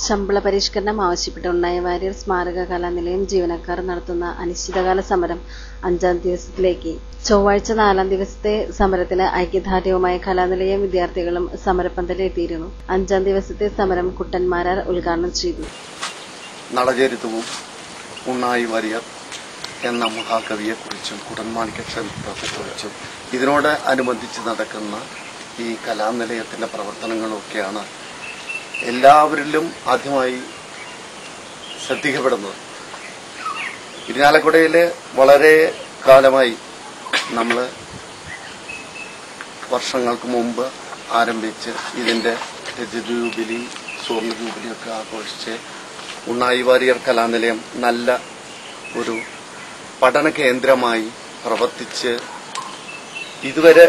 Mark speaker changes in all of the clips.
Speaker 1: ശമ്പള പരിഷ്കരണം ആവശ്യപ്പെട്ട് ഉണ്ണായി വാര്യർ സ്മാരക കലാനിലയം ജീവനക്കാർ നടത്തുന്ന അനിശ്ചിതകാല സമരം 5ാം ദിവസത്തിലേക്ക്. ചൊവ്വാഴ്ച 4ാം ദിവസത്തെ സമരത്തിന് ഐക്യദാർഢ്യവുമായി കലാനിലയം വിദ്യാർത്ഥികളും സമരപ്പന്തലിലെത്തിയിരുന്നു. 5ാം ദിവസത്തെ സമരം കുട്ടന്മാരാർ ഉദ്ഘാടനം ചെയ്തു.
Speaker 2: നളചരിതവും ഉണ്ണായി വാര്യർ എന്ന മഹാകവിയെക്കുറിച്ചും കുട്ടന്മാണിക്യ ക്ഷേത്രത്തെക്കുറിച്ചും ഇതിനോട് അനുബന്ധിച്ച് നടക്കുന്ന ഈ കലാനിലയത്തിന്റെ പ്രവർത്തനങ്ങളൊക്കെയാണ് എല്ലാവരിലും ആദ്യമായി ശ്രദ്ധിക്കപ്പെടുന്നത്. ഇരിഞ്ഞാലക്കുടയിൽ വളരെ കാലമായി നമ്മൾ വർഷങ്ങൾക്ക് മുമ്പ് ആരംഭിച്ച് ഇതിന്റെ രജത ജൂബിലി, സ്വർണ്ണ ജൂബിലിയൊക്കെ ആഘോഷിച്ച് ഉണ്ണായി വാര്യർ കലാനിലയം നല്ല ഒരു പഠന കേന്ദ്രമായി പ്രവർത്തിച്ച് ഇതുവരെ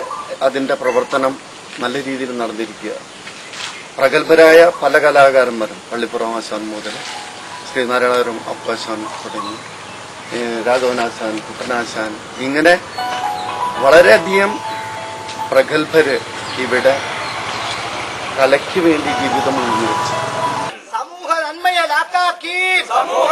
Speaker 2: അതിന്റെ പ്രവർത്തനം നല്ല രീതിയിൽ നടന്നിരിക്കുക. പ്രഗത്ഭരായ പല കലാകാരന്മാരും പള്ളിപ്പുറം ആശാൻ മുതൽ ശ്രീനാരായണപുരം അപ്പാശാൻ തുടങ്ങി രാഘവനാശാൻ, കുട്ടനാശാൻ, ഇങ്ങനെ വളരെയധികം പ്രഗത്ഭര് ഇവിടെ കലയ്ക്ക് വേണ്ടി ജീവിതം മുൻനിർത്തി.
Speaker 3: സമൂഹ നന്മയെ ലാക്കാക്കി, സമൂഹ